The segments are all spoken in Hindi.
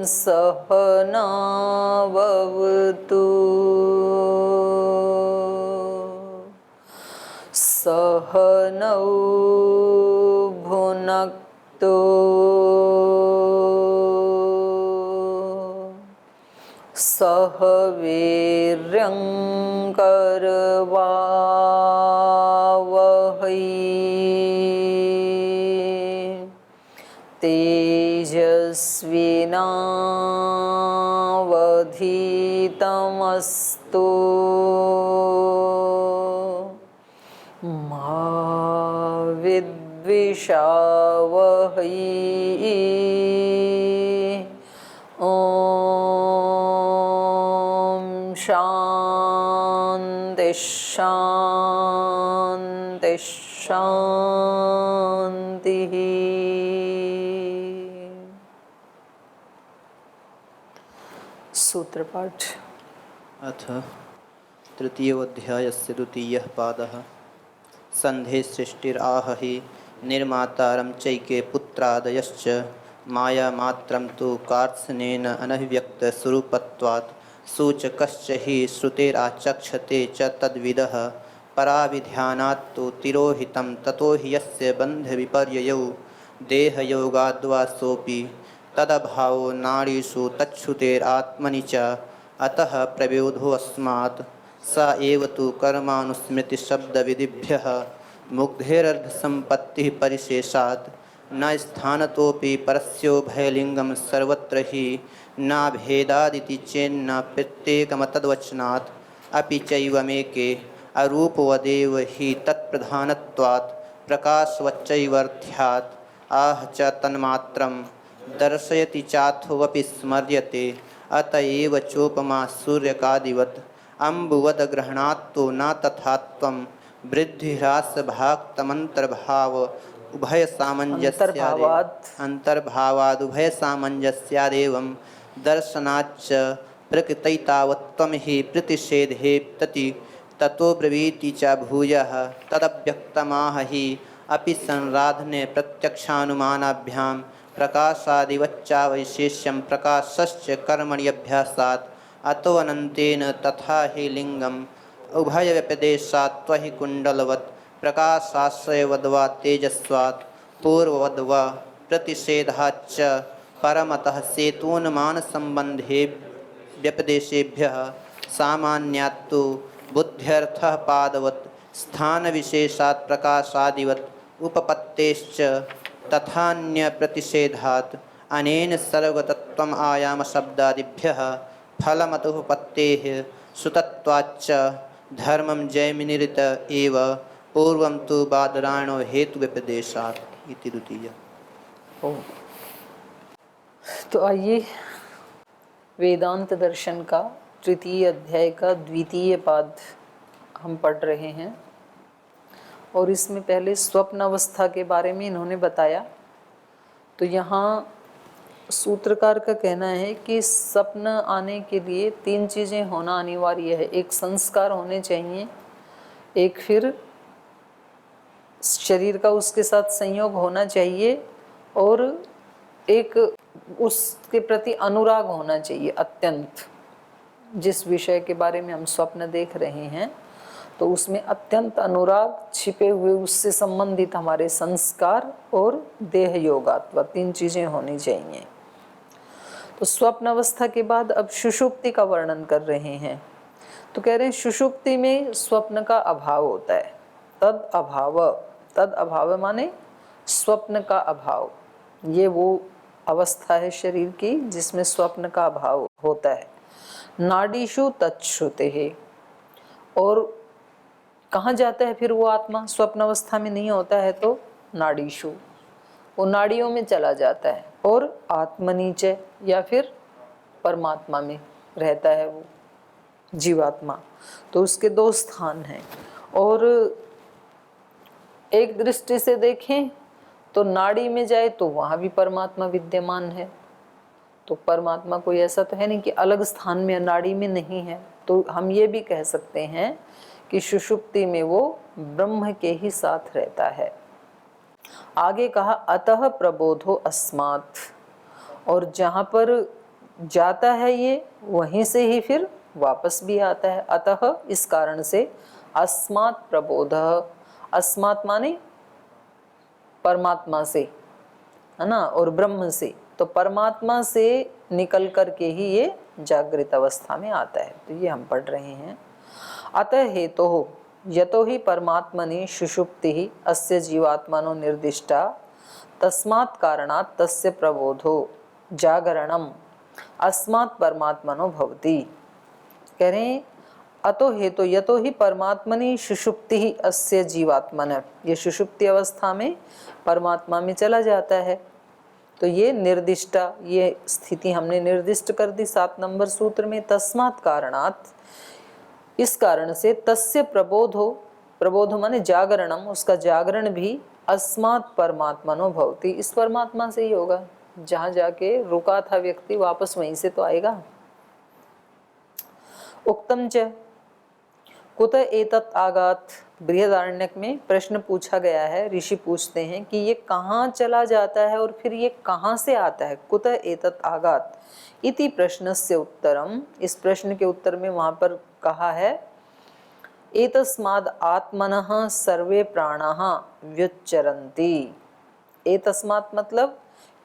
सहनावतु सहनौ भुनक्तु सह वीर्यं करवावहै तेजस्विनावधीतमस्तु मा विद्विषावहै। ओम शांति शांति शांति। सूत्र पाठ। अथ तृतीयोऽध्यायस्य द्वितीयः पादः। संधे सृष्टिराह हि निर्मातारं चैके पुत्रादयश्च मायामात्रं तु कार्त्स्नेन अनभिव्यक्तस्वरूपत्वात् सूचकश्च हि श्रुतेराचक्षते च तद्विदः पराविध्यानात् तु तिरोहितं ततो हि यस्य बन्धविपर्ययौ देहयोगाद्वा सोऽपि तदभावो नाडीषु तच्छ्रुतेरात्मनि च अतः प्रबोधोऽस्मात् स एव तु कर्मानुस्मृतिशब्दविधिभ्यः मुग्धेरर्धसम्पत्तिः परिशेषात् न स्थानतोऽपि परस्योभयलिङ्गं सर्वत्र हि नाभेदादिति चेन्न प्रत्येकमतद्वचनात् अपि चैवमेके अरूपवदेव हि तत्प्रधानत्वात् प्रकाशवच्चैवर्थ्यात् आह च तन्मात्रं दर्शयति चाथोऽपि स्मर्यते अत एव चोपमा सूर्यकादिवत् अम्बुवद ग्रहणात्तो न तथात्वं वृद्धिह्रासभाक्तमन्तर्भाव उभयसामञ्जस्यादेवं दर्शनाच्च प्रकृतैतावत्त्वं हि प्रतिषेधे तति ततो ब्रवीति च भूयः तदव्यक्तमाह हि अपि संराधने प्रत्यक्षानुमानाभ्यां प्रकाशादिवच्चावैशेष्यं प्रकाशश्च कर्मण्यभ्यासात् अतो अनन्तेन तथा हि लिङ्गम् उभयव्यपदेशात् त्वहि कुण्डलवत् प्रकाशाश्रयवद्वा तेजस्वात् पूर्ववद्वा प्रतिषेधाच्च परमतः सेतून्मानसम्बन्धे व्यपदेशेभ्यः सामान्यात्तु बुद्ध्यर्थः पादवत् स्थानविशेषात् प्रकाशादिवत् उपपत्तेश्च तथान्यप्रतिषेधात् अनेन सर्वतत्त्वम् आयामशब्दादिभ्यः फलमतुपपत्तेः सुतत्वाच्च धर्मं जैमिनिरित एव पूर्वं तु बादरायणो हेतुव्यपदेशात् इति द्वितीय। तो आइए वेदांत दर्शन का तृतीय अध्याय का द्वितीय पाद हम पढ़ रहे हैं और इसमें पहले स्वप्न अवस्था के बारे में इन्होंने बताया। तो यहाँ सूत्रकार का कहना है कि स्वप्न आने के लिए तीन चीज़ें होना अनिवार्य है। एक संस्कार होने चाहिए, एक फिर शरीर का उसके साथ संयोग होना चाहिए और एक उसके प्रति अनुराग होना चाहिए अत्यंत। जिस विषय के बारे में हम स्वप्न देख रहे हैं तो उसमें अत्यंत अनुराग छिपे हुए, उससे संबंधित हमारे संस्कार और देह योगात्व, तीन चीज़ें होनी चाहिए। तो स्वप्न अवस्था के बाद अब सुषुप्ति का वर्णन कर रहे हैं। तो कह रहे हैं सुषुप्ति में स्वप्न का अभाव होता है। तद अभाव माने स्वप्न का अभाव। ये वो अवस्था है शरीर की जिसमें स्वप्न का अभाव होता है। नाडीषु तच्छ्रुते है। और कहाँ जाता है फिर वो आत्मा? स्वप्न अवस्था में नहीं होता है तो नाडीषु, वो नाड़ियों में चला जाता है। और आत्मनीचे या फिर परमात्मा में रहता है वो जीवात्मा। तो उसके दो स्थान हैं। और एक दृष्टि से देखें तो नाड़ी में जाए तो वहाँ भी परमात्मा विद्यमान है। तो परमात्मा कोई ऐसा तो है नहीं कि अलग स्थान में नाड़ी में नहीं है। तो हम ये भी कह सकते हैं कि सुषुप्ति में वो ब्रह्म के ही साथ रहता है। आगे कहा अतः प्रबोधो अस्मात्। और जहाँ पर जाता है ये, वहीं से ही फिर वापस भी आता है। अतः इस कारण से अस्मात् प्रबोधः, अस्मात् माने परमात्मा से, है ना, और ब्रह्म से, तो परमात्मा से निकल करके ही ये जागृत अवस्था में आता है। तो ये हम पढ़ रहे हैं। अतः हेतु यतो ही परमात्मनि सुषुप्ति अस्य जीवात्मनो निर्दिष्टा तस्मात् कारणात् तस्य प्रबोधो जागरणम अस्मात् परमात्मनो भवति। कह रहे हैं अतो हेतु यतो ही परमात्मनि सुषुप्ति अस्य जीवात्मन, ये सुषुप्ति अवस्था में परमात्मा में चला जाता है। तो ये निर्दिष्टा, ये स्थिति हमने निर्दिष्ट कर दी 7 नंबर सूत्र में। तस्मात् कारणात्, इस कारण से, तस्य प्रबोधो, प्रबोध माने जागरणम, उसका जागरण भी अस्मात् परमात्मनो भवति, इस परमात्मा से ही होगा। जहाँ जाके रुका था व्यक्ति वापस वहीं से तो आएगा। उक्तम च कुत एतत् आगात, बृहदारण्यक में प्रश्न पूछा गया है, ऋषि पूछते हैं कि ये कहाँ चला जाता है और फिर ये कहाँ से आता है। कुत एतत् आगात इति प्रश्नस्य उत्तरम, इस प्रश्न के उत्तर में वहाँ पर कहा है एतस्माद् आत्मनः सर्वे प्राणाः व्युच्चरन्ति। एतस्मात् मतलब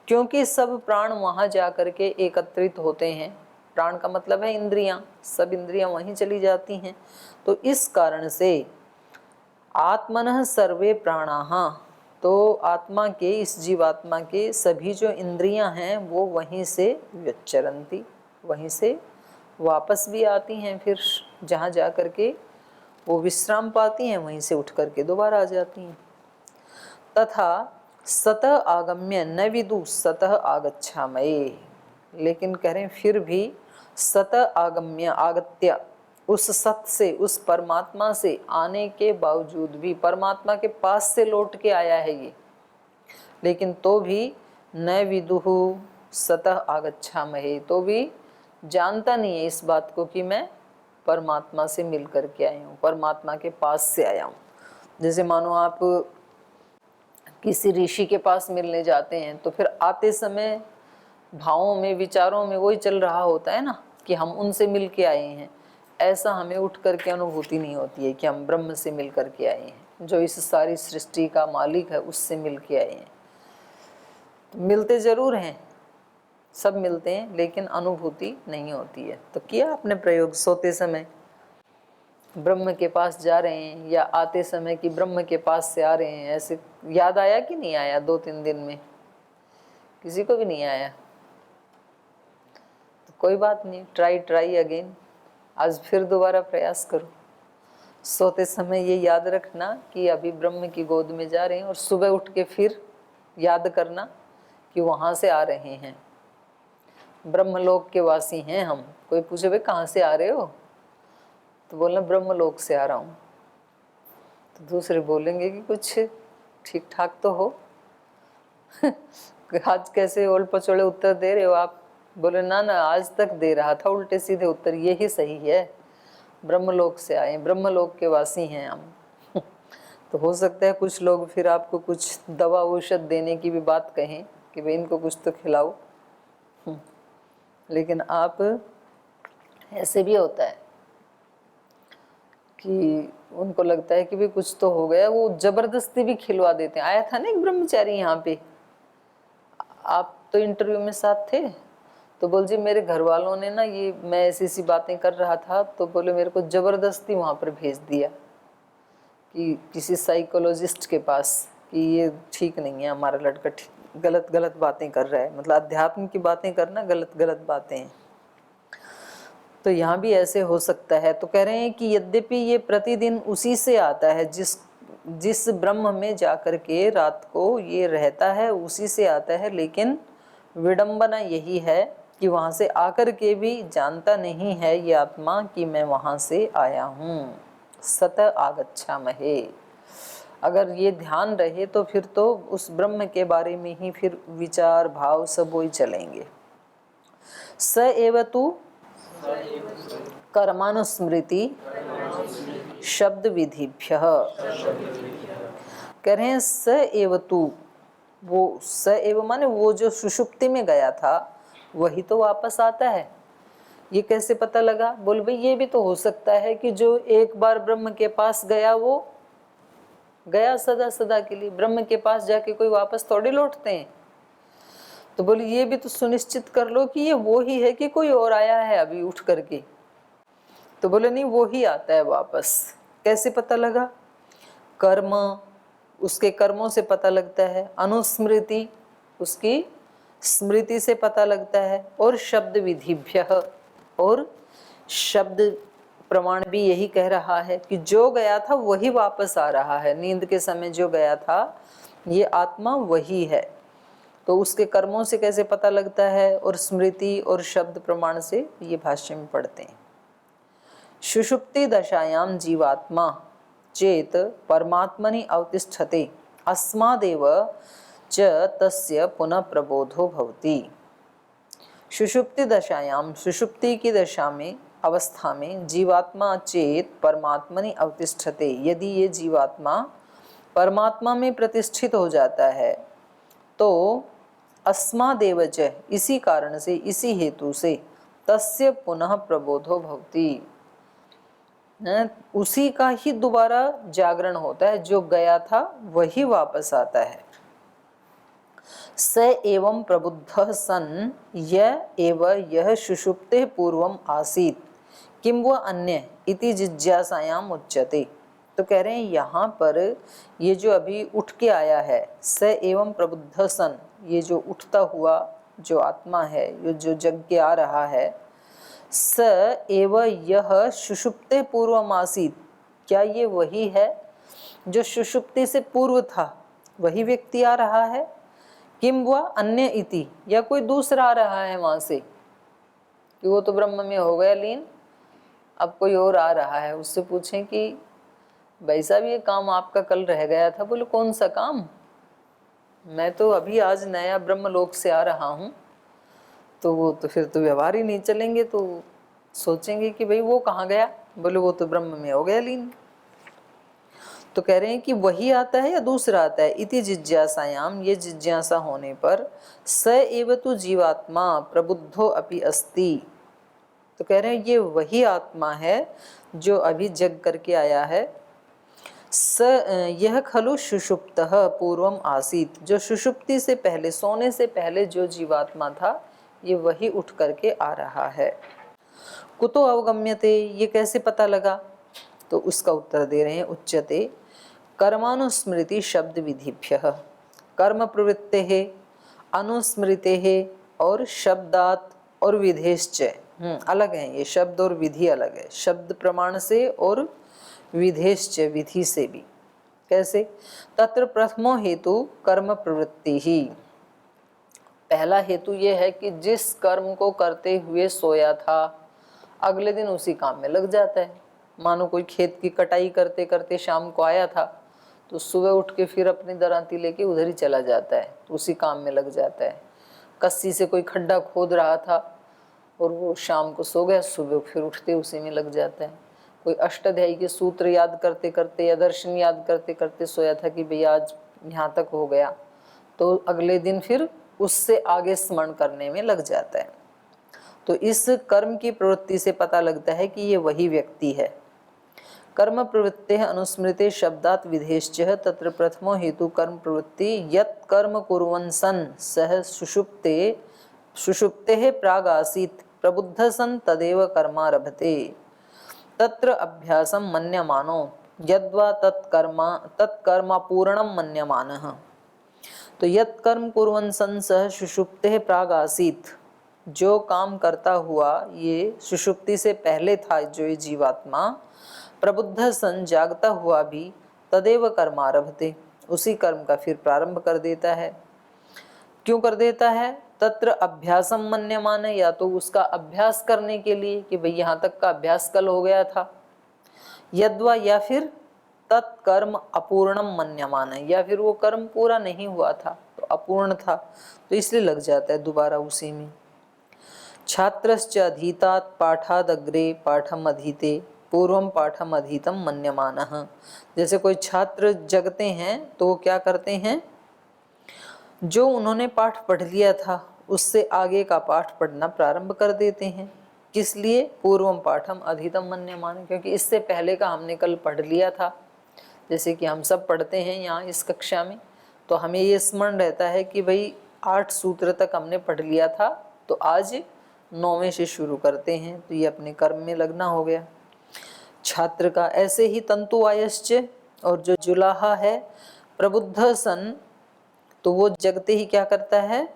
क्योंकि सब प्राण वहाँ जा कर के एकत्रित होते हैं। प्राण का मतलब है इंद्रियां, सब इंद्रियां वहीं चली जाती हैं। तो इस कारण से आत्मनः सर्वे प्राणाः, तो आत्मा के, इस जीवात्मा के सभी जो इंद्रियां हैं वो वहीं से व्युच्चरन्ति, वहीं से वापस भी आती हैं, फिर जहाँ जा कर के वो विश्राम पाती हैं वहीं से उठ करके दोबारा आ जाती हैं। तथा सतः आगम्य न विदु सतः आगच्छामये, लेकिन कह रहे हैं फिर भी सतः आगम्य आगत्य, उस सत से, उस परमात्मा से आने के बावजूद भी, परमात्मा के पास से लौट के आया है ये, लेकिन तो भी न विदुहु सतः आगच्छामहे, तो भी जानता नहीं है इस बात को कि मैं परमात्मा से मिल करके आया हूँ, परमात्मा के पास से आया हूँ। जैसे मानो आप किसी ऋषि के पास मिलने जाते हैं तो फिर आते समय भावों में, विचारों में वही चल रहा होता है ना कि हम उनसे मिल के आए हैं। ऐसा हमें उठ करके अनुभूति नहीं होती है कि हम ब्रह्म से मिल करके आए हैं, जो इस सारी सृष्टि का मालिक है उससे मिल के आए हैं। तो मिलते जरूर हैं, सब मिलते हैं, लेकिन अनुभूति नहीं होती है। तो किया आपने प्रयोग सोते समय ब्रह्म के पास जा रहे हैं या आते समय कि ब्रह्म के पास से आ रहे हैं, ऐसे याद आया कि नहीं आया? 2-3 दिन में किसी को भी नहीं आया तो कोई बात नहीं, ट्राई अगेन, आज फिर दोबारा प्रयास करो। सोते समय ये याद रखना कि अभी ब्रह्म की गोद में जा रहे हैं, और सुबह उठ के फिर याद करना कि वहाँ से आ रहे हैं, ब्रह्मलोक के वासी हैं हम। कोई पूछे भाई कहाँ से आ रहे हो, तो बोलना ब्रह्मलोक से आ रहा हूँ। तो दूसरे बोलेंगे कि कुछ ठीक ठाक तो हो आज कैसे ओल पचोड़े उत्तर दे रहे हो आप? बोले ना ना, आज तक दे रहा था उल्टे सीधे उत्तर, ये ही सही है, ब्रह्मलोक से आए, ब्रह्मलोक के वासी हैं हम तो हो सकता है कुछ लोग फिर आपको कुछ दवा औषध देने की भी बात कहें कि भाई इनको कुछ तो खिलाओ, लेकिन आप, ऐसे भी होता है कि उनको लगता है कि भाई कुछ तो हो गया, वो जबरदस्ती भी खिलवा देते हैं। आया था ना एक ब्रह्मचारी यहाँ पे, आप तो इंटरव्यू में साथ थे, तो बोल जी मेरे घर वालों ने ना, ये मैं ऐसी बातें कर रहा था तो बोले मेरे को जबरदस्ती वहाँ पर भेज दिया कि किसी साइकोलॉजिस्ट के पास, कि ये ठीक नहीं है हमारा लड़का, गलत बातें कर रहा है, मतलब अध्यात्म की बातें करना गलत बातें हैं। तो यहाँ भी ऐसे हो सकता है। तो कह रहे हैं कि यद्यपि ये प्रतिदिन उसी से आता है, जिस ब्रह्म में जाकर के रात को ये रहता है उसी से आता है, लेकिन विडंबना यही है कि वहाँ से आकर के भी जानता नहीं है ये आत्मा कि मैं वहाँ से आया हूँ। सतः आगच्छामहे, अगर ये ध्यान रहे तो फिर तो उस ब्रह्म के बारे में ही फिर विचार भाव सब वही चलेंगे। स एव तु कर्मानुस्मृति शब्द विधिभ्य, कह रहे हैं स एव तु, वो स एव माने वो जो सुषुप्ति में गया था वही तो वापस आता है। ये कैसे पता लगा? बोल भाई ये भी तो हो सकता है कि जो एक बार ब्रह्म के पास गया वो गया सदा सदा के लिए। ब्रह्म के पास जाके कोई वापस थोड़ी लौटते हैं। तो बोले ये भी तो सुनिश्चित कर लो कि ये वो ही है कि कोई और आया है अभी उठ करके। तो बोले नहीं, वो ही आता है वापस। कैसे पता लगा? कर्म, उसके कर्मों से पता लगता है। अनुस्मृति, उसकी स्मृति से पता लगता है। और शब्द विधिभ्य, और शब्द प्रमाण भी यही कह रहा है कि जो गया था वही वापस आ रहा है। नींद के समय जो गया था ये आत्मा वही है। तो उसके कर्मों से कैसे पता लगता है? और स्मृति और शब्द प्रमाण से ये भाष्य में पढ़ते हैं। सुषुप्ति दशायां जीवात्मा चेत परमात्मनि अवतिष्ठते अस्मादेव च तस्य पुनः प्रबोधो भवति। सुषुप्ति दशायां, सुषुप्ति की दशा में, अवस्था में, जीवात्मा चेत परमात्मनि अवतिष्ठते, यदि ये जीवात्मा परमात्मा में प्रतिष्ठित हो जाता है तो अस्मादेव च, इसी कारण से, इसी हेतु से, तस्य पुनः प्रबोधो भवति, उसी का ही दोबारा जागरण होता है। जो गया था वही वापस आता है। स एवं प्रबुद्धः सन् य एव यह सुषुप्ते पूर्वम आसीत् किम वह अन्य इति जिज्ञासायाम उच्यते। तो कह रहे हैं यहाँ पर ये जो अभी उठ के आया है, स एवं प्रबुद्धः सन्, ये जो उठता हुआ जो आत्मा है, ये जो जग के आ रहा है, स एव यह सुषुप्ते पूर्वम आसीत्, क्या ये वही है जो सुषुप्ति से पूर्व था? वही व्यक्ति आ रहा है? किम वह अन्य इति, या कोई दूसरा आ रहा है वहां से, कि वो तो ब्रह्म में हो गया लीन, अब कोई और आ रहा है। उससे पूछें कि भाई साहब ये काम आपका कल रह गया था। बोले कौन सा काम? मैं तो अभी आज नया ब्रह्मलोक से आ रहा हूँ। तो वो तो फिर तो व्यवहार ही नहीं चलेंगे, तो सोचेंगे कि भाई वो कहाँ गया? बोले वो तो ब्रह्म में हो गया लीन। तो कह रहे हैं कि वही आता है या दूसरा आता है? इति जिज्ञासायाम, ये जिज्ञासा होने पर, स एव तु जीवात्मा प्रबुद्धो अपि अस्ति। तो कह रहे हैं ये वही आत्मा है जो अभी जग करके आया है। स यह खलु सुषुप्तः पूर्वम आसीत, जो सुषुप्ति से पहले, सोने से पहले जो जीवात्मा था, ये वही उठ करके आ रहा है। कुतो अवगम्यते, ये कैसे पता लगा? तो उसका उत्तर दे रहे हैं, उच्यते कर्मानुस्मृति शब्द विधिभ्यः, कर्म प्रवृत्ते है, अनुस्मृते है, और शब्दात और विधेश्च, अलग है ये शब्द और विधि अलग है। शब्द प्रमाण से और विधेश्च, विधि से भी। कैसे? तत्र प्रथमो हेतु कर्म प्रवृत्ति ही, पहला हेतु ये है कि जिस कर्म को करते हुए सोया था अगले दिन उसी काम में लग जाता है। मानो कोई खेत की कटाई करते करते शाम को आया था, तो सुबह उठ के फिर अपनी दरांती लेके उधर ही चला जाता है, तो उसी काम में लग जाता है। कस्सी से कोई खड्डा खोद रहा था और वो शाम को सो गया, सुबह फिर उठते उसी में लग जाता है। कोई अष्टाध्यायी के सूत्र याद करते करते या दर्शन याद करते करते सोया था कि भैया आज यहाँ तक हो गया, तो अगले दिन फिर उससे आगे स्मरण करने में लग जाता है। तो इस कर्म की प्रवृत्ति से पता लगता है कि ये वही व्यक्ति है। कर्म प्रवृत्ते अनुस्मृते शब्दात विधेश्च, तत्र प्रथमो हेतु कर्म प्रवृत्ति, यत् कर्म कुर्वन् सन् सह सुषुप्ते प्राग आसीत् प्रबुद्ध सन् तदेव कर्मारभते, तत्र अभ्यासं मन्यमानो यद्वा तत्कर्म पूर्णं मन्यमानः। तो यत् कर्म कुर्वन् सन् सह सुषुप्ते प्राग आसीत्, जो काम करता हुआ ये सुषुप्ति से पहले था जो ये जीवात्मा, प्रबुद्ध सन, जागता हुआ भी, तदेव कर्मारभते, उसी कर्म का फिर प्रारंभ कर देता है। क्यों कर देता है? तत्र अभ्यासम मन्यमाने, या तो उसका अभ्यास करने के लिए कि भाई यहाँ तक का अभ्यास कल हो गया था, यद्वा, या फिर तत्कर्म अपूर्णम मन्यमाने, या फिर वो कर्म पूरा नहीं हुआ था तो अपूर्ण था, तो इसलिए लग जाता है दोबारा उसी में। छात्रश्च अधीतात् पाठादग्रे पाठम अधीते पूर्वम पाठम अधीतम मन्यमानः, जैसे कोई छात्र जगते हैं तो वो क्या करते हैं, जो उन्होंने पाठ पढ़ लिया था उससे आगे का पाठ पढ़ना प्रारंभ कर देते हैं। किस लिए? पूर्वम पाठम अधितम मन्यमाने, क्योंकि इससे पहले का हमने कल पढ़ लिया था। जैसे कि हम सब पढ़ते हैं यहाँ इस कक्षा में, तो हमें ये स्मरण रहता है कि भाई 8 सूत्र तक हमने पढ़ लिया था, तो आज 9वें से शुरू करते हैं। तो ये अपने कर्म में लगना हो गया छात्र का। ऐसे ही तंतु आयश्च, और जो जुलाहा है प्रबुद्ध सन, तो वो जगते ही क्या करता है?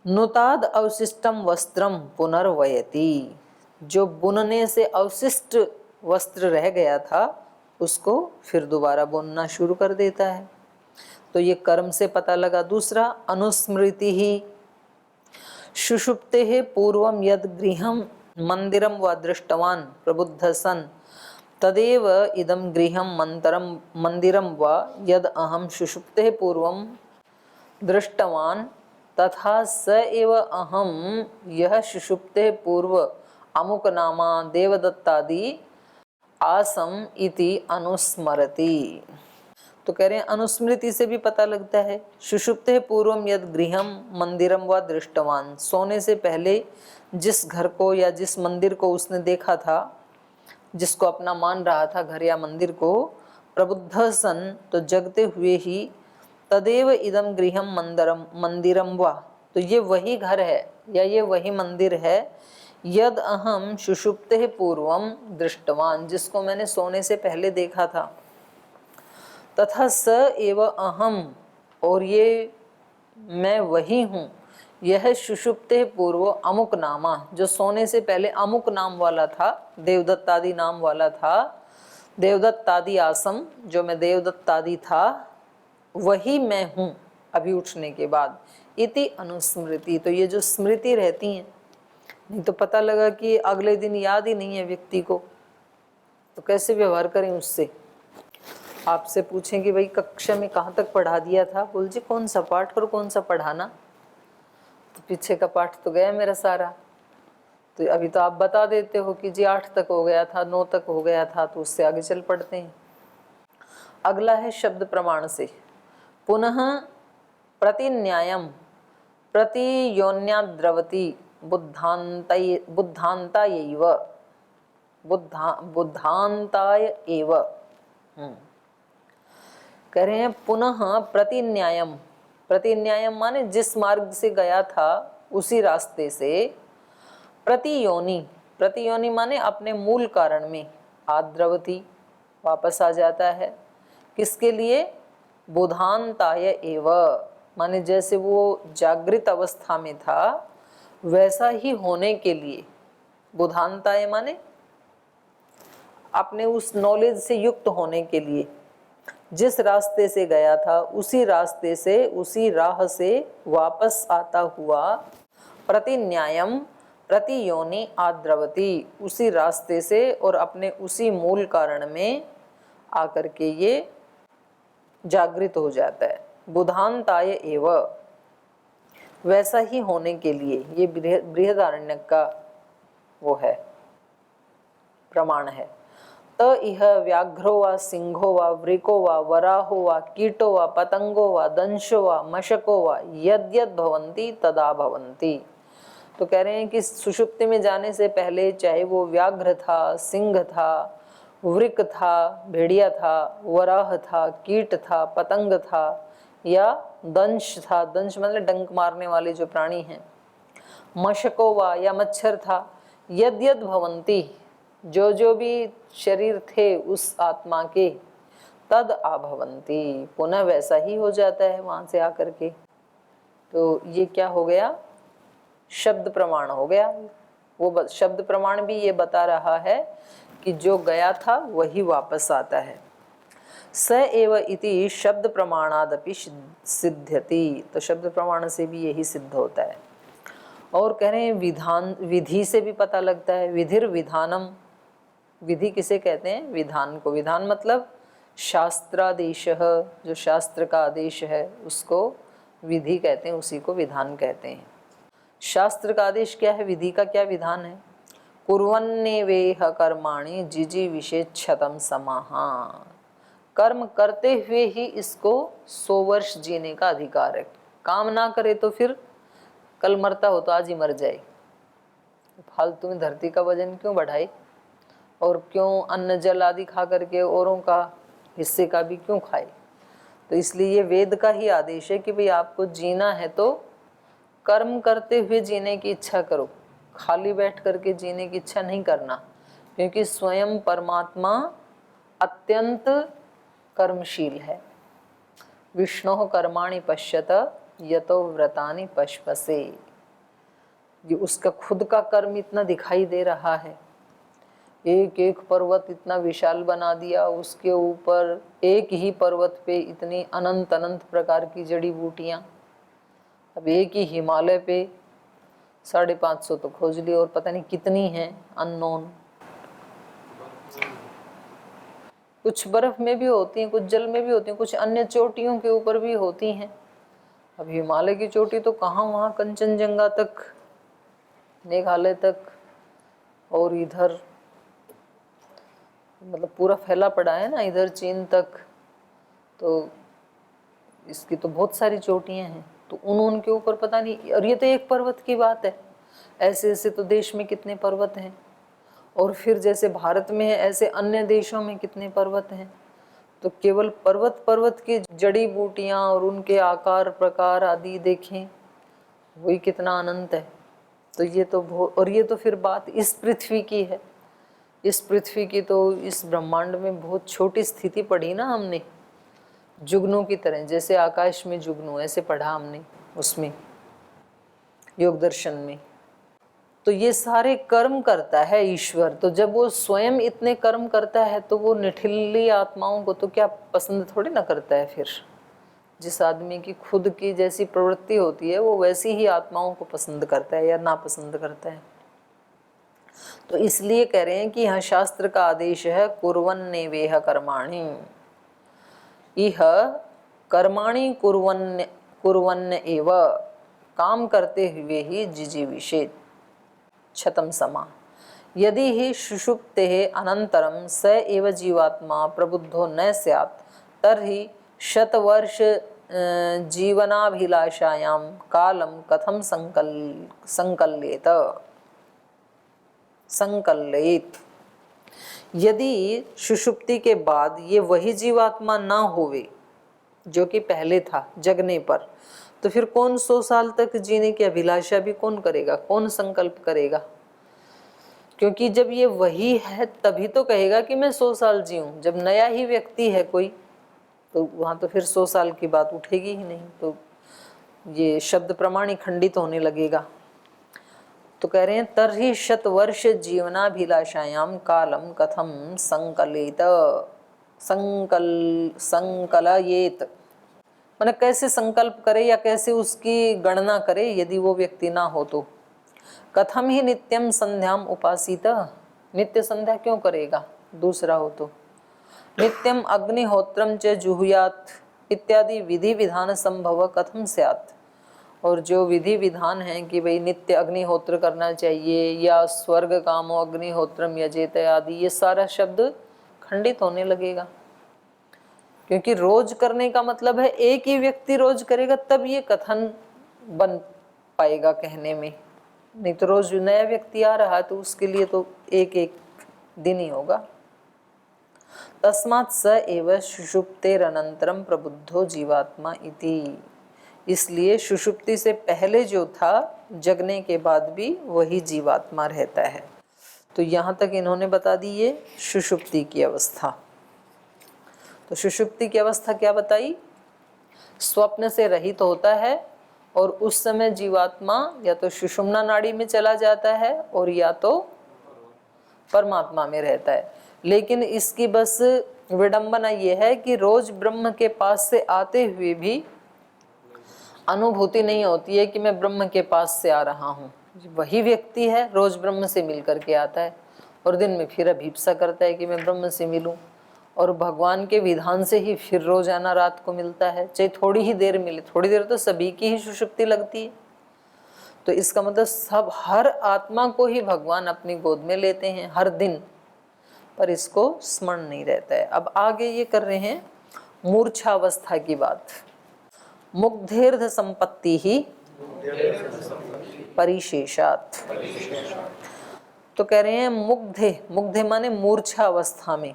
नुताद अवशिष्टम वस्त्रम पुनर्वयति, जो बुनने से अवशिष्ट वस्त्र रह गया था उसको फिर दोबारा बुनना शुरू कर देता है। तो ये कर्म से पता लगा। दूसरा, अनुस्मृति ही सुषुप्ते पूर्वम यद गृहम मंदिरम व दृष्टवान प्रबुद्ध सन तदेव इदम गृहम मंदिरम व यद अहम सुषुप्ते पूर्वम दृष्टवान तथा स एव अहम यह सुषुप्ते पूर्व अमुक नामा देवदत्तादि आसम इति अनुस्मरति। तो कह रहे हैं अनुस्मृति से भी पता लगता है। सुषुप्ते पूर्वम यद गृहम मंदिरम व दृष्टवान, सोने से पहले जिस घर को या जिस मंदिर को उसने देखा था, जिसको अपना मान रहा था घर या मंदिर को, प्रबुद्ध सन, तो जगते हुए ही, तदेव इदम गृहम मंदिरम वा, तो ये वही घर है या ये वही मंदिर है, यद अहम सुषुप्ते पूर्वम दृष्टवान, जिसको मैंने सोने से पहले देखा था, तथा स एव अहम, और ये मैं वही हूँ, यह सुषुप्ते पूर्व अमुक नामा, जो सोने से पहले अमुक नाम वाला था, देवदत्तादि नाम वाला था, देवदत्तादि आसम, जो मैं देवदत्तादि था वही मैं हूँ अभी उठने के बाद। इति अनुस्मृति, तो ये जो स्मृति रहती है, नहीं तो पता लगा कि अगले दिन याद ही नहीं है व्यक्ति को, तो कैसे व्यवहार करें उससे। आपसे पूछें कि भाई कक्षा में कहाँ तक पढ़ा दिया था, बोल जी कौन सा पाठ और कौन सा पढ़ाना, तो पीछे का पाठ तो गया मेरा सारा, तो अभी तो आप बता देते हो कि जी 8 तक हो गया था, 9 तक हो गया था, तो उससे आगे चल पड़ते हैं। अगला है शब्द प्रमाण से। पुनः प्रतिन्यायम प्रतियोन्याद्रवति बुद्धांताय एव। कह रहे हैं पुनः प्रतिन्यायम, प्रतिन्यायम माने जिस मार्ग से गया था उसी रास्ते से, प्रतियोनि, प्रतियोनि माने अपने मूल कारण में, आद्रवती वापस आ जाता है। किसके लिए? बुधांताय एव, माने जैसे वो जागृत अवस्था में था वैसा ही होने के लिए। बुधांताय माने अपने उस नॉलेज से युक्त होने के लिए, जिस रास्ते से गया था उसी रास्ते से, उसी राह से वापस आता हुआ, प्रतिन्यायम प्रतियोनि आद्रवती, उसी रास्ते से और अपने उसी मूल कारण में आकर के ये जागृत हो जाता है। बुधांताय एव, वैसा ही होने के लिए, ये बृहदारण्यक का वो है प्रमाण है। त इह व्याघ्रो वा सिंहो वा वृको वा वराहो वा कीटो वा पतंगो वा दंशो वा मशको वा यद्यद भवन्ति तदा भवन्ति। तो कह रहे हैं कि सुषुप्ति में जाने से पहले चाहे वो व्याघ्र था, सिंह था, वृक था, भेड़िया था, वराह था, कीट था, पतंग था या दंश था, दंश मतलब डंक मारने वाले जो प्राणी हैं, मशको वा या मच्छर था, यद्यद भवन्ति, जो जो भी शरीर थे उस आत्मा के, तद आभवंती, पुनः वैसा ही हो जाता है वहां से आकर के। तो ये क्या हो गया? शब्द प्रमाण हो गया। वो शब्द प्रमाण भी ये बता रहा है कि जो गया था वही वापस आता है। स एव इति शब्द प्रमाणादपि सिद्ध्यति, तो शब्द प्रमाण से भी यही सिद्ध होता है। और कह रहे हैं विधान, विधि से भी पता लगता है। विधिर विधानम, विधि किसे कहते हैं? विधान को। विधान मतलब शास्त्रादेश, जो शास्त्र का आदेश है उसको विधि कहते हैं, उसी को विधान कहते हैं। शास्त्र का आदेश क्या है? विधि का क्या विधान है? कुर्वन्नेवेह कर्माणि जिजीविषेच्छतम समाहा, कर्म करते हुए ही इसको 100 वर्ष जीने का अधिकार है। काम ना करे तो फिर कल मरता हो तो आज ही मर जाए, फालतू में धरती का वजन क्यों बढ़ाए, और क्यों अन्न जल आदि खा करके औरों का हिस्से का भी क्यों खाए। तो इसलिए ये वेद का ही आदेश है कि भाई आपको जीना है तो कर्म करते हुए जीने की इच्छा करो, खाली बैठ करके जीने की इच्छा नहीं करना, क्योंकि स्वयं परमात्मा अत्यंत कर्मशील है। विष्णु कर्माणि पश्यत यतो व्रतानि पश्पसे, ये उसका खुद का कर्म इतना दिखाई दे रहा है। एक एक पर्वत इतना विशाल बना दिया, उसके ऊपर एक ही पर्वत पे इतनी अनंत अनंत प्रकार की जड़ी बूटियां। अब एक ही हिमालय पे 550 तो खोज ली और पता नहीं कितनी हैं अननोन। कुछ बर्फ में भी होती हैं, कुछ जल में भी होती हैं, कुछ अन्य चोटियों के ऊपर भी होती हैं। अब हिमालय की चोटी तो कहाँ, वहाँ कंचनजंगा तक, मेघालय तक, और इधर मतलब पूरा फैला पड़ा है ना, इधर चीन तक, तो इसकी तो बहुत सारी चोटियां हैं। तो उनके ऊपर पता नहीं, और ये तो एक पर्वत की बात है, ऐसे ऐसे तो देश में कितने पर्वत हैं, और फिर जैसे भारत में है ऐसे अन्य देशों में कितने पर्वत हैं। तो केवल पर्वत पर्वत की जड़ी बूटियां और उनके आकार प्रकार आदि देखें, वही कितना अनंत है। तो ये तो और ये तो फिर बात इस पृथ्वी की है। इस पृथ्वी की तो इस ब्रह्मांड में बहुत छोटी स्थिति पढ़ी ना हमने, जुगनू की तरह, जैसे आकाश में जुगनू, ऐसे पढ़ा हमने उसमें योग दर्शन में। तो ये सारे कर्म करता है ईश्वर। तो जब वो स्वयं इतने कर्म करता है तो वो निठिल्ली आत्माओं को तो क्या पसंद थोड़ी ना करता है। फिर जिस आदमी की खुद की जैसी प्रवृत्ति होती है वो वैसी ही आत्माओं को पसंद करता है या नापसंद करता है। तो इसलिए कह रहे हैं कि यहाँ शास्त्र का आदेश है कुर्वन्नेवेह कर्माणि, इह कर्माणि कुर्वन्न एव, काम करते हुए ही जिजीविषेत् क्षतं समा। यदि ही सुषुप्तेः अनन्तरं स एव जीवात्मा प्रबुद्धो न स्यात् तर्हि शतवर्ष जीवनाभिलाषायां कालं कथं संकल्येत। यदि सुषुप्ति के बाद ये वही जीवात्मा ना होवे जो कि पहले था जगने पर, तो फिर कौन 100 साल तक जीने की अभिलाषा भी कौन करेगा, कौन संकल्प करेगा। क्योंकि जब ये वही है तभी तो कहेगा कि मैं 100 साल जीऊं। जब नया ही व्यक्ति है कोई, तो वहां तो फिर 100 साल की बात उठेगी ही नहीं। तो ये शब्द प्रमाण ही खंडित होने लगेगा। तो कह रहे हैं तर्हि शतवर्ष जीवनाभिलाषायाम कालम कथम संकलयेत, मतलब कैसे संकल्प करे या कैसे उसकी गणना करे यदि वो व्यक्ति ना हो तो। कथम ही नित्यम संध्याम उपासित, नित्य संध्या क्यों करेगा दूसरा हो तो। नित्यम अग्निहोत्रम च जुहुयात इत्यादि विधि विधान संभव कथम स्यात्, और जो विधि विधान है कि भाई नित्य अग्निहोत्र करना चाहिए या स्वर्ग कामो अग्निहोत्रम यजेत आदि, ये सारा शब्द खंडित होने लगेगा। क्योंकि रोज करने का मतलब है एक ही व्यक्ति रोज करेगा तब ये कथन बन पाएगा कहने में, नहीं तो रोज नया व्यक्ति आ रहा है तो उसके लिए तो एक एक दिन ही होगा। तस्मात् स एव सुषुप्तेरनन्तरं प्रबुद्धो जीवात्मा इति, इसलिए सुषुप्ति से पहले जो था जगने के बाद भी वही जीवात्मा रहता है। तो यहाँ तक इन्होंने बता दी ये सुषुप्ति की अवस्था। तो सुषुप्ति की अवस्था क्या बताई, स्वप्न से रहित होता है और उस समय जीवात्मा या तो सुषुम्ना नाड़ी में चला जाता है और या तो परमात्मा में रहता है। लेकिन इसकी बस विडंबना ये है कि रोज ब्रह्म के पास से आते हुए भी अनुभूति नहीं होती है कि मैं ब्रह्म के पास से आ रहा हूँ। वही व्यक्ति है रोज ब्रह्म से मिल करके आता है और दिन में फिर अभीप्सा करता है कि मैं ब्रह्म से मिलूं, और भगवान के विधान से ही फिर रोजाना रात को मिलता है, चाहे थोड़ी ही देर मिले। थोड़ी देर तो सभी की ही सुषुप्ति लगती है। तो इसका मतलब सब हर आत्मा को ही भगवान अपनी गोद में लेते हैं हर दिन, पर इसको स्मरण नहीं रहता है। अब आगे ये कर रहे हैं मूर्छावस्था की बात। मुग्धेर्ध संपत्ति ही परिशेषात्। तो कह रहे हैं मुग्धे, मुग्धे माने मूर्छा अवस्था में,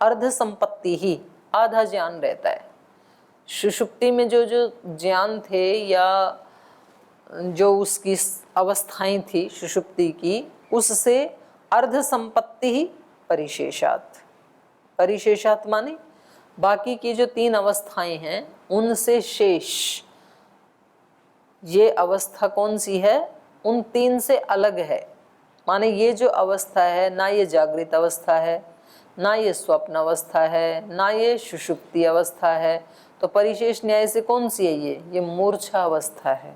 अर्ध संपत्ति ही, आधा ज्ञान रहता है। सुषुप्ति में जो जो ज्ञान थे या जो उसकी अवस्थाएं थी सुषुप्ति की, उससे अर्ध संपत्ति ही परिशेषात्। परिशेषात् माने बाकी की जो 3 अवस्थाएं हैं उनसे शेष ये अवस्था कौन सी है, उन 3 से अलग है। माने ये जो अवस्था है ना ये जागृत अवस्था है, ना ये स्वप्न अवस्था है, ना ये सुषुप्ति अवस्था है। तो परिशेष न्याय से कौन सी है ये मूर्छा अवस्था है।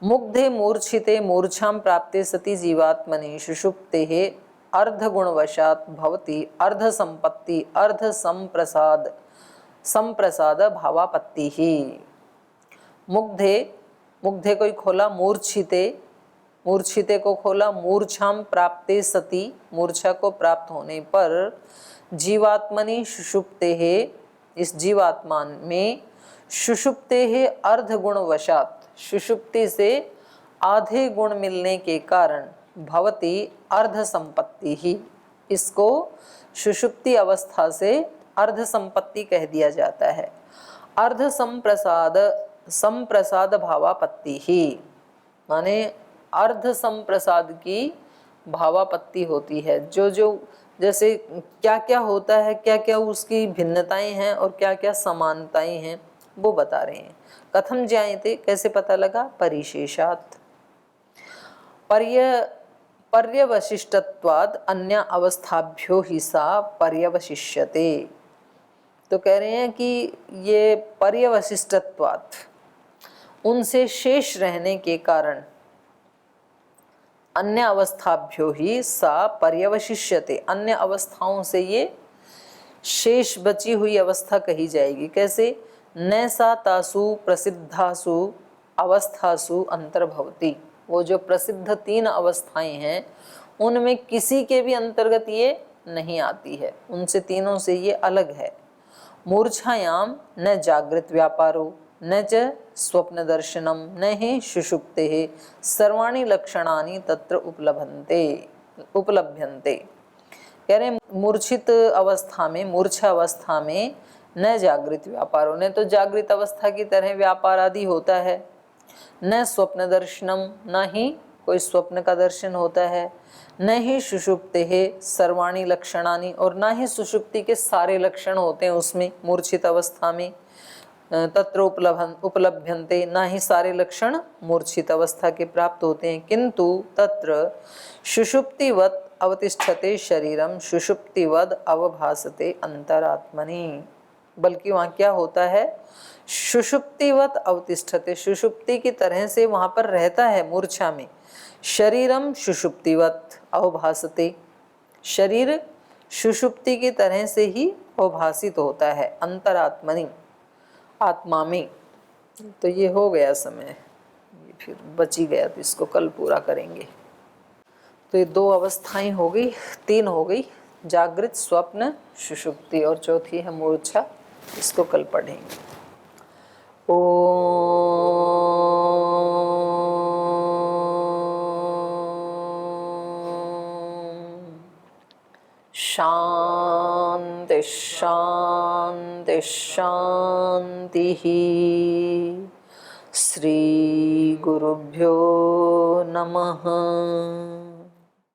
मुग्धे मूर्छिते मूर्छां प्राप्ते सति जीवात्मनि सुषुप्तेः अर्धगुणवशात् भवति अर्ध संपत्ति अर्ध संप्रसाद संप्रसाद भावापत्ति ही। मुग्धे, मुग्धे को खोला, मूर्छिते, मूर्छिते को खोला, मूर्छां प्राप्ते सति, मूर्छा को प्राप्त होने पर, जीवात्मनि सुषुप्तेः, इस जीवात्मा में, सुषुप्तेः अर्धगुणवशात्, सुषुप्ति से आधे गुण मिलने के कारण, भवति अर्ध संपत्ति ही, इसको सुषुप्ति अवस्था से अर्ध संपत्ति कह दिया जाता है। अर्ध संप्रसाद संप्रसाद भावापत्ति ही, माने अर्ध संप्रसाद की भावापत्ति होती है। जो जो जैसे क्या क्या होता है, क्या क्या उसकी भिन्नताएं हैं और क्या क्या समानताएं हैं वो बता रहे हैं। कथम ज्ञायते, कैसे पता लगा, परिशेषात्। पर्यवशिष्टत्वाद अन्य अवस्थाभ्यो ही सा पर्यवशिष्यते। तो कह रहे हैं कि ये पर्यवशिष्टत्वाद, उनसे शेष रहने के कारण, अन्य अवस्थाभ्यो ही सा पर्यवशिष्यते, अन्य अवस्थाओं से ये शेष बची हुई अवस्था कही जाएगी। कैसे, न सा तासु प्रसिद्धासु अवस्थासु अंतर्भवती। वो जो प्रसिद्ध 3 अवस्थाएं हैं उनमें किसी के भी अंतर्गत ये नहीं आती है, उनसे तीनों से ये अलग है। मूर्छायाम न जागृत व्यापारो न च स्वप्न दर्शनम न ही सुषुप्तेः सर्वाणि लक्षणानि तत्र उपलभ्यन्ते। कह रहे मूर्छित अवस्था में, मूर्छा अवस्था में न जागृत व्यापारो, न तो जागृत अवस्था की तरह व्यापार आदि होता है, न स्वप्न दर्शनम, न ही कोई स्वप्न का दर्शन होता है, न ही सुषुप्तेः सर्वाणि लक्षणानि, और न ही सुषुप्ति के सारे लक्षण होते हैं उसमें मूर्छित अवस्था में। तत्र उपलभ्यन्ते, न ही सारे लक्षण मूर्छित अवस्था के प्राप्त होते हैं। किंतु तत्र सुषुप्तिवत् अवतिष्ठते शरीरम सुषुप्तिवद अवभासते अंतरात्मनि। बल्कि वहाँ क्या होता है, सुषुप्तिवत अवतिष्ठते, सुषुप्ति की तरह से वहाँ पर रहता है मूर्छा में। शरीरम सुषुप्तिवत अवभासते, शरीर सुषुप्ति की तरह से ही अवभासित होता है अंतरात्मनि, आत्मा में। तो ये हो गया समय, ये फिर बची गया तो इसको कल पूरा करेंगे। तो ये 2 अवस्थाएं हो गई, 3 हो गई, जागृत, स्वप्न, सुषुप्ति, और चौथी है मूर्छा। इसको कल पढ़ेंगे। शांति शांति शांति। श्री गुरुभ्यो नमः।